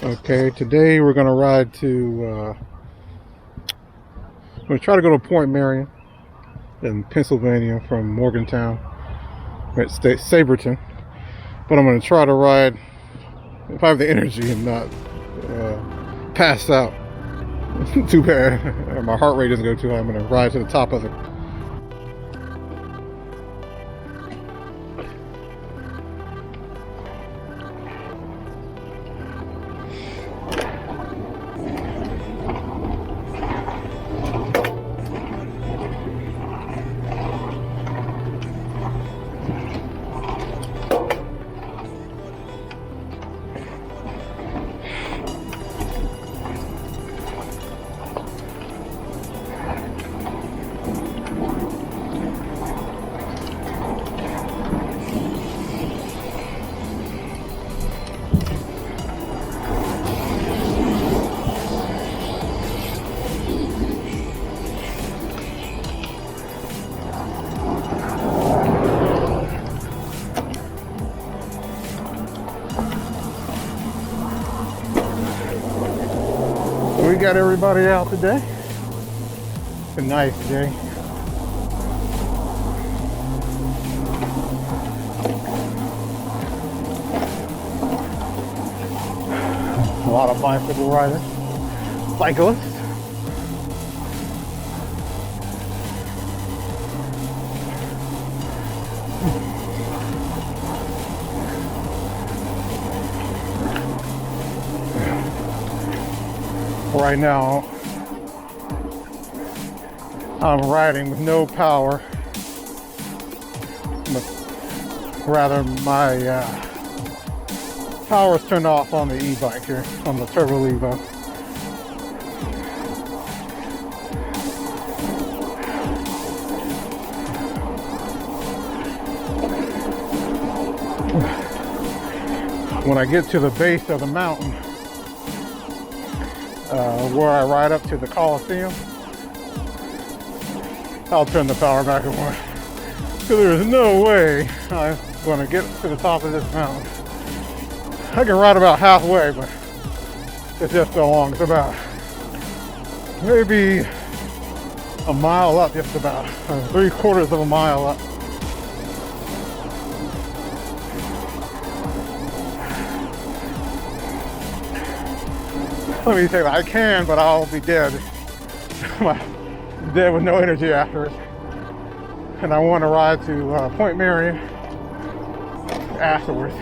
Okay, today we're going to ride to, I'm going to try to go to Point Marion in Pennsylvania from Morgantown. At Saberton. But I'm going to try to ride, if I have the energy and not pass out. Too bad. My heart rate doesn't go too high. I'm going to ride to the top of it. We got everybody out today. It's a nice day. A lot of bicycle riders, cyclists. Right now, I'm riding with no power, but rather my power is turned off on the e-bike here, on the Turbo LEVO. When I get to the base of the mountain, where I ride up to the COLISEUM, I'll turn the power back on. So there's no way I'm going to get to the top of this mountain. I can ride about halfway, but it's just so long. It's about maybe a mile up, just about 3/4 of a mile up. Let me say that I can, but I'll be dead. Dead with no energy after it. And I want to ride to Point Marion afterwards.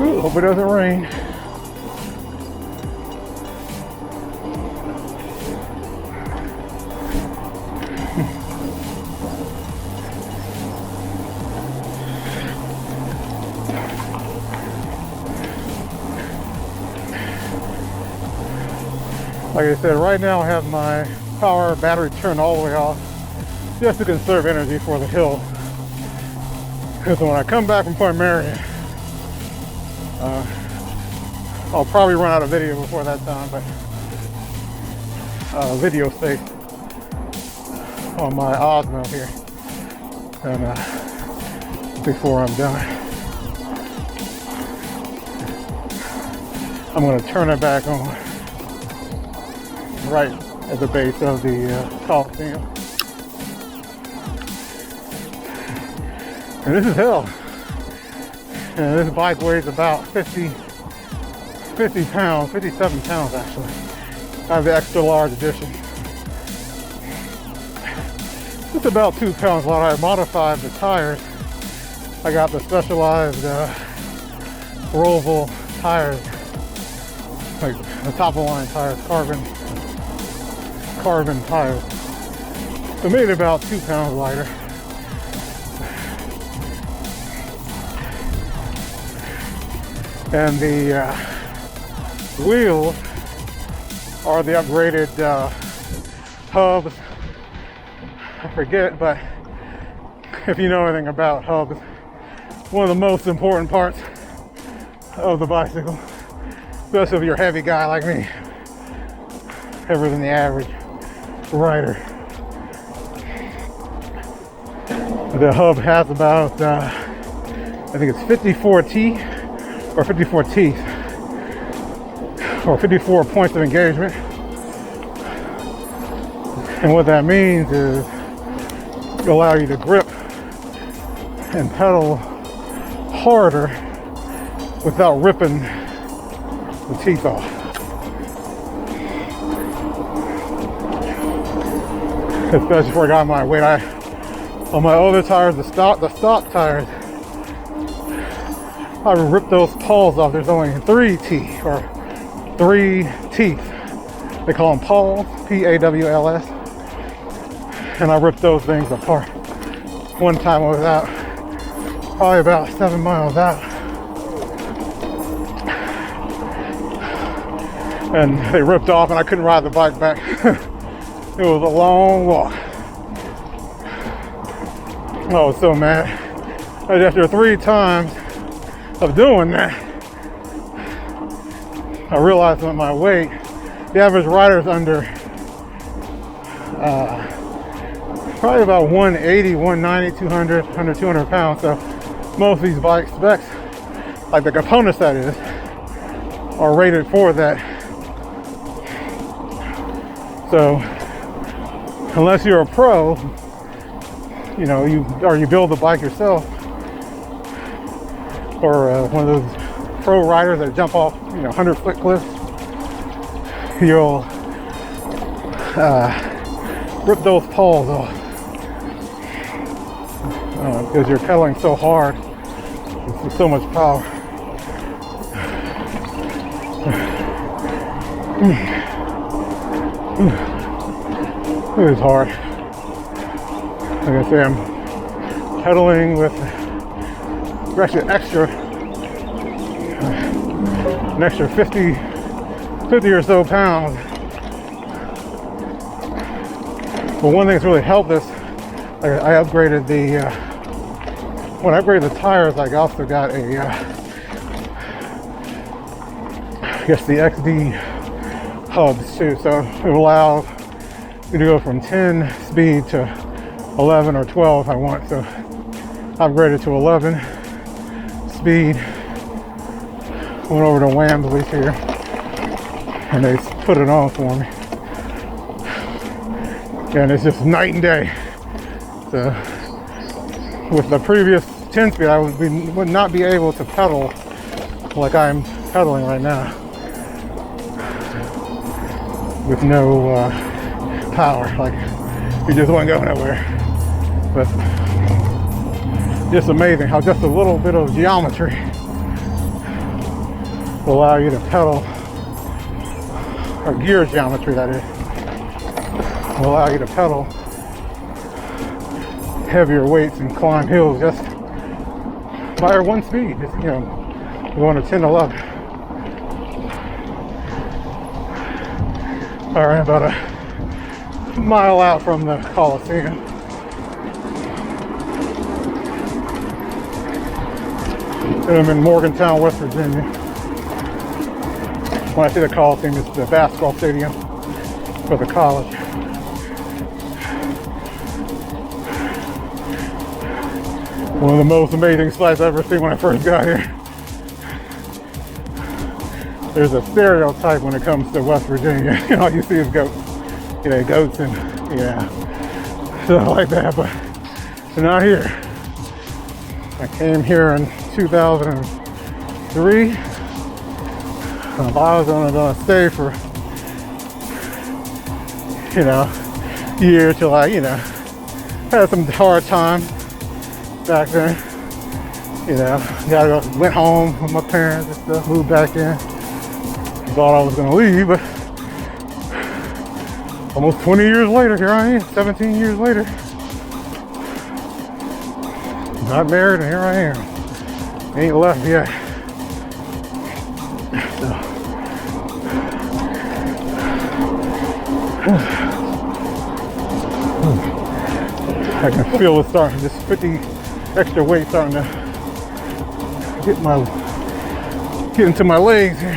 Ooh, hope it doesn't rain. Like I said, right now I have my power battery turned all the way off just to conserve energy for the hill. Because when I come back from Point Marion, I'll probably run out of video before that time, but video safe on my Osmo here, and before I'm done, I'm going to turn it back on right at the base of the Coliseum. And this is hell. And this bike weighs about 50 pounds, 57 pounds actually. I have the extra large edition. It's about 2 pounds lighter. I modified the tires. I got the specialized Roval tires, like the top of the line tires, carbon tires. So made it about 2 pounds lighter. And the wheels are the upgraded hubs I forget, but if you know anything about hubs, one of the most important parts of the bicycle, especially if you're a heavy guy like me, heavier than the average rider. The hub has about, I think it's 54 teeth, or 54 teeth, or 54 points of engagement. And what that means is it'll allow you to grip and pedal harder without ripping the teeth off. Especially for a guy my weight, on my other tires, the stock tires, I would rip those pawls off. There's only 3 teeth, or 3 teeth. They call them pawls, P-A-W-L-S. And I ripped those things apart. One time I was out, probably about 7 miles out, and they ripped off and I couldn't ride the bike back. It was a long walk. I was so mad. And after 3 times of doing that, I realized with my weight, the average rider is under probably about 180, 190, 200, under 200 pounds. So most of these bike specs, like the components that is, are rated for that. So unless you're a pro, you know, you build the bike yourself, or one of those pro riders that jump off, 100-foot cliffs, you'll rip those pawls off because you're pedaling so hard with so much power. It is hard. Like I say, I'm pedaling with actually an extra 50 or so pounds. But one thing that's really helped this, I upgraded when I upgraded the tires, I also got I guess the XD hubs too. So it allows me to go from 10 speed to 11 or 12 if I want. So I upgraded to 11 speed. Went over to Wamsley's here and they put it on for me. And it's just night and day. So with the previous 10 speed, I would not be able to pedal like I'm pedaling right now, with no power. Like, you just wouldn't go nowhere. But just amazing how just a little bit of geometry will allow you to pedal, or gear geometry that is, will allow you to pedal heavier weights and climb hills just by one speed. Just, going to 10, 11. All right, about a mile out from the Coliseum. And I'm in Morgantown, West Virginia. When I say the Coliseum, it's the basketball stadium for the college. One of the most amazing sights I've ever seen when I first got here. There's a stereotype when it comes to West Virginia. All you see is goats. Goats and stuff like that. But not here. I came here in 2003. I was gonna stay for a year till I had some hard times back then. Went home with my parents and stuff, moved back in. Thought I was gonna leave, but almost 20 years later, here I am, 17 years later. Not married, and here I am. Ain't left yet. I can feel it starting, this 50 extra weight starting to get into my legs here.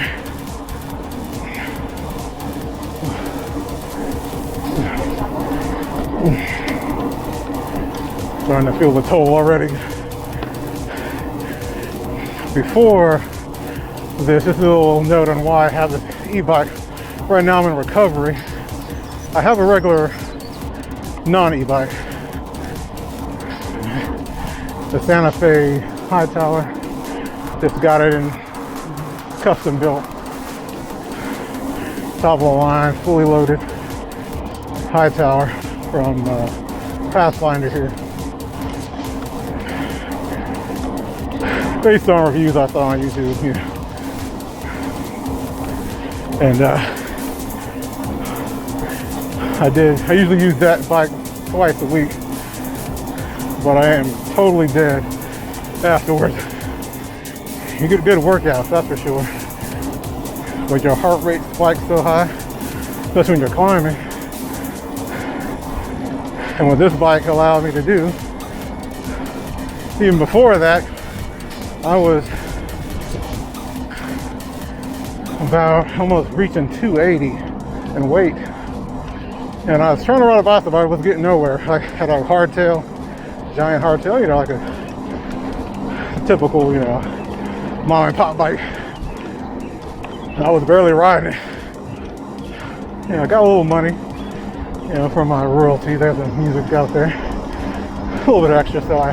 Starting to feel the toll already. Before this, just a little note on why I have this e-bike. Right now I'm in recovery. I have a regular non-e-bike, the Santa Fe High Tower. Just got it in custom built, top of the line, fully loaded High Tower from Pathfinder here. Based on reviews I saw on YouTube, you know. And I usually use that bike twice a week, but I am totally dead afterwards. You get good workouts, that's for sure. But your heart rate spikes so high, especially when you're climbing. And what this bike allowed me to do, even before that, I was about almost reaching 280 in weight. And I was trying to ride a bicycle, but I was getting nowhere. I had a hardtail, giant hardtail, you know, like a typical, you know, mom and pop bike. I was barely riding it. You know, I got a little money, you know, from my royalties. There's the music out there. A little bit extra, so I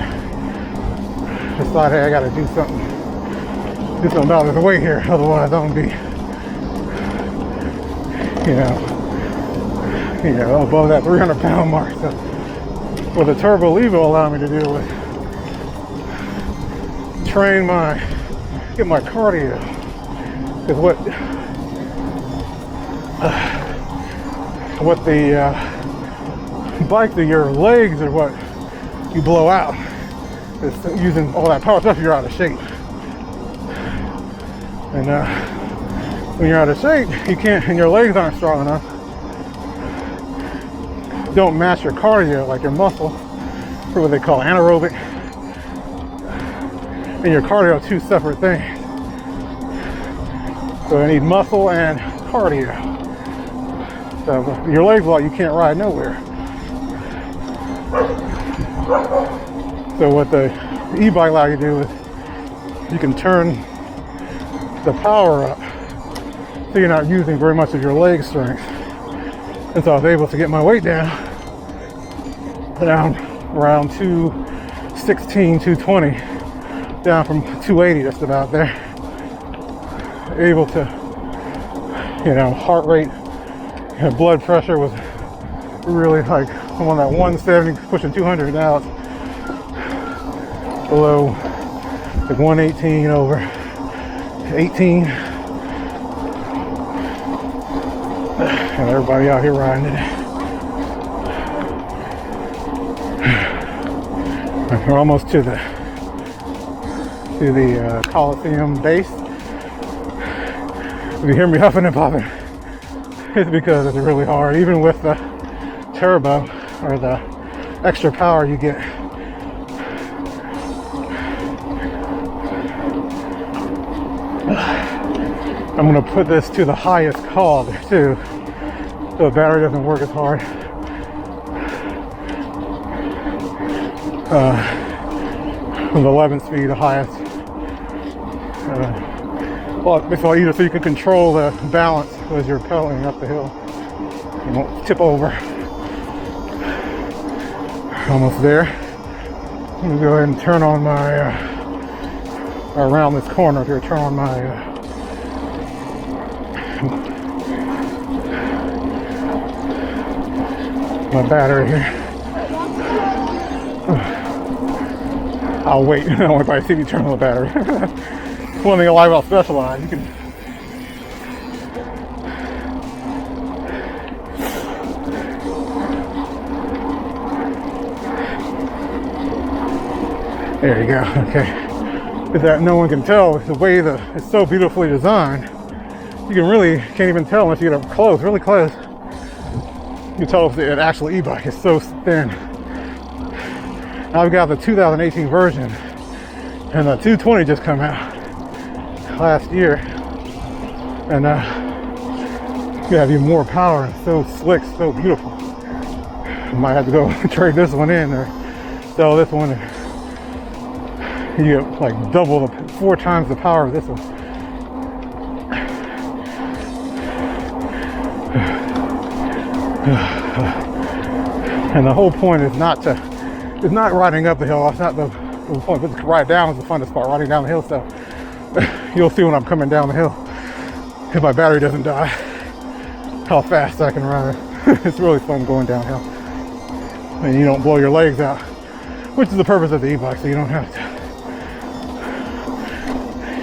decided, hey, I gotta do something about this weight here. Otherwise I'm gonna be, you know, above that 300-pound mark. So what the turbo LEVO allowed me to do was get my cardio. Because what the bike, your legs are what you blow out. It's using all that power, especially if you're out of shape. And when you're out of shape, you can't, and your legs aren't strong enough, don't match your cardio, like your muscle, for what they call anaerobic, and your cardio are two separate things. So you need muscle and cardio. So if your legs lock, you can't ride nowhere. So what the e-bike allows you to do is you can turn the power up so you're not using very much of your leg strength. And so I was able to get my weight down around 216, 220, down from 280, just about there. Able to, you know, heart rate and blood pressure was really like, I'm on that 170, pushing 200 now. It's below like 118 over 18. And everybody out here riding it. We're almost to the COLISEUM base. If you hear me huffing and puffing, it's because it's really hard. Even with the turbo, or the extra power you get, I'm going to put this to the highest cog too, so the battery doesn't work as hard. From the 11 speed, the highest. So either so you can control the balance as you're pedaling up the hill. You won't tip over. Almost there. I'm going to go ahead and turn on my, around this corner here, turn on my battery here. I'll wait. I don't want anybody to see me turn on the battery. One thing I like about Specialized, you can there you go. Okay. Is that no one can tell the way it's so beautifully designed. You can't even tell unless you get up close, really close. You can tell if the actual e-bike is so thin. I've got the 2018 version, and the 220 just come out last year, and you have even more power and so slick, so beautiful. Might have to go trade this one in or sell this one, and you get like double the 4 times the power of this one. And the whole point is not riding up the hill. That's not the point. But ride down is the funnest part. Riding down the hill, so you'll see when I'm coming down the hill, if my battery doesn't die, how fast I can ride. It's really fun going downhill, and you don't blow your legs out, which is the purpose of the e-bike, so you don't have to,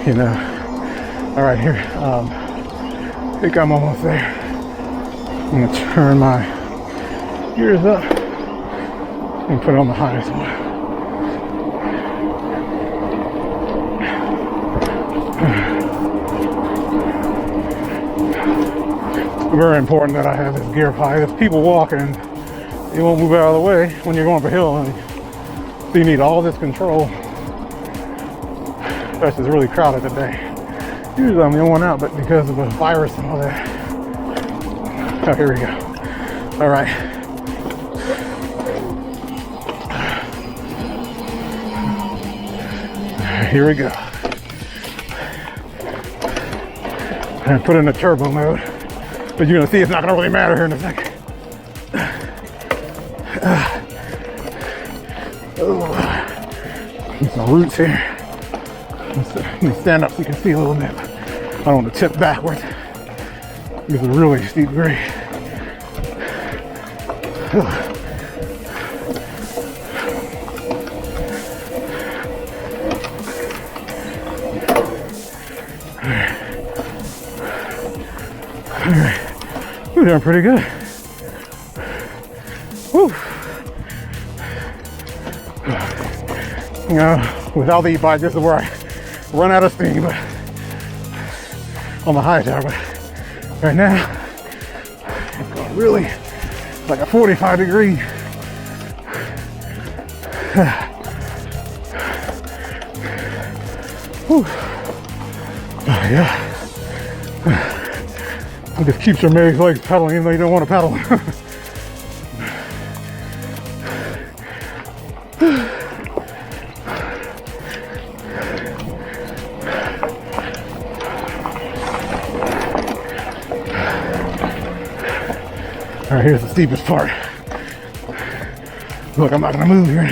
you know. All right, here. I think I'm almost there. I'm gonna turn my gears up and put it on the highest one. It's very important that I have this gear high. If people walking, you won't move out of the way when you're going up a hill, and so you need all this control. Especially it's really crowded today. Usually I'm the only one out, but because of the virus and all that. Oh, here we go. All right. Here we go. And put in a turbo mode, but you're gonna see it's not gonna really matter here in a second. Some roots here. Let me stand up so you can see a little bit. I don't want to tip backwards. It's a really steep grade. Alright, we're doing pretty good. Woo. You know, without the e-bike, this is where I run out of steam, but on the high tower. But right now, it's going really like a 45 degree. Whew. Oh, yeah. It just keeps your legs pedaling even though you don't want to pedal. All right, here's the steepest part. Look, I'm not gonna move here.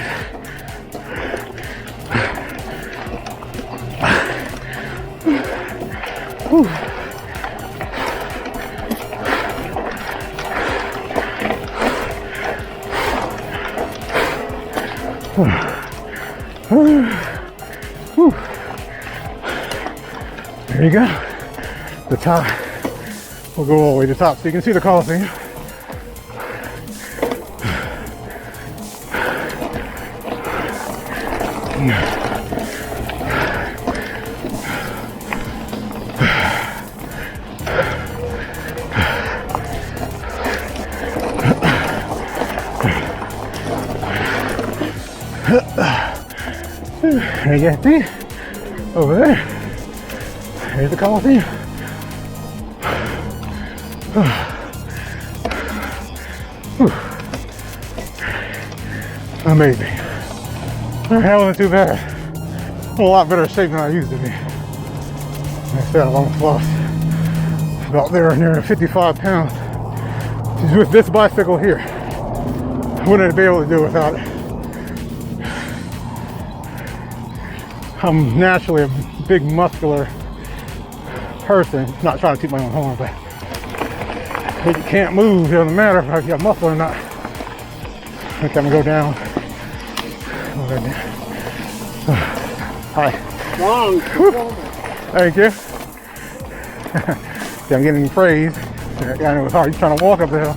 Whew. Whew. There you go. The top. We'll go all the way to the top so you can see the Coliseum. There you go, see? Over there. Here's the Coliseum. Amazing. Alright, that wasn't too bad. I'm in a lot better shape than I used to be. Like I said, I've almost lost about there near 55 pounds. Just with this bicycle here. I wouldn't be able to do it without it. I'm naturally a big muscular person. Not trying to toot my own horn, but if you can't move, it doesn't matter if you have muscle or not. I kind of go down. Hi. Long. Thank you. See, I'm getting praise. I know it's hard. You're trying to walk up the hill,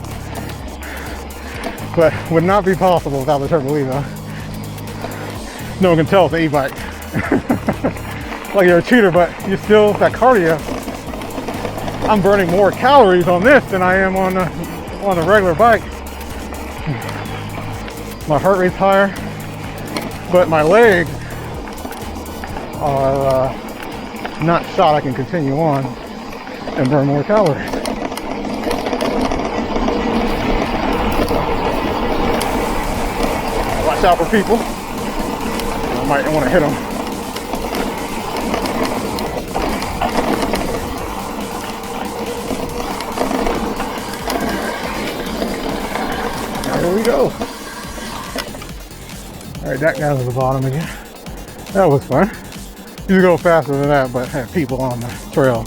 but would not be possible without the turbo LEVO. No one can tell it's an e-bike. Like you're a cheater, but you still that cardio. I'm burning more calories on this than I am on a regular bike. My heart rate's higher. but my legs are not shot. I can continue on and burn more calories. Watch out for people. I might want to hit them. Here we go. Alright, that guy's at the bottom again. That was fun. You could go faster than that, but had people on the trail.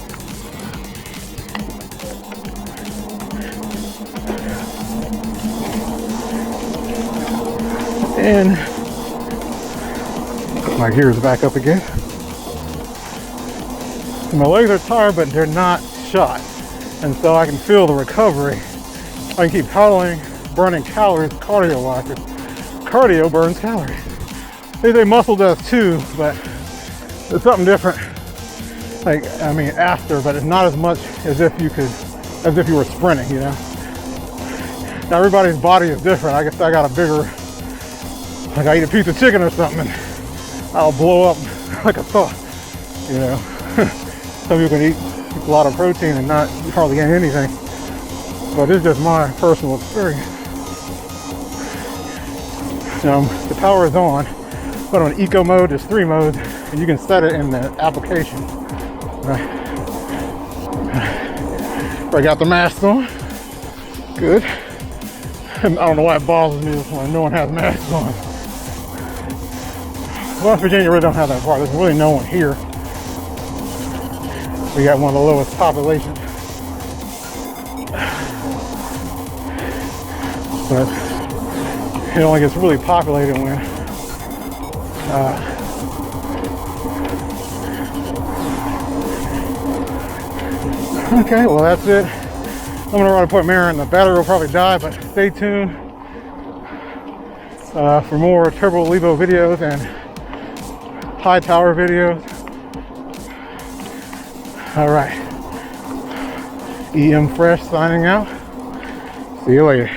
And my gears back up again. And my legs are tired, but they're not shot. And so I can feel the recovery. I can keep pedaling, burning calories cardio-wise. Cardio burns calories. They say muscle does too, but it's something different. Like, I mean, after, but it's not as much as if you were sprinting, you know? Now everybody's body is different. I guess I got a bigger, like I eat a piece of chicken or something and I'll blow up like a thought, you know? Some people can eat a lot of protein and not hardly gain anything. But it's just my personal experience. The power is on, but on eco mode, there's 3 modes, and you can set it in the application. I got the mask on. Good. And I don't know why it bothers me when no one has masks on. West Virginia really don't have that part. There's really no one here. We got one of the lowest populations. But it only gets really populated when okay, well that's it. I'm gonna run a point mirror and the battery will probably die, but stay tuned for more turbo LEVO videos and high tower videos. All right, EM Fresh signing out. See you later.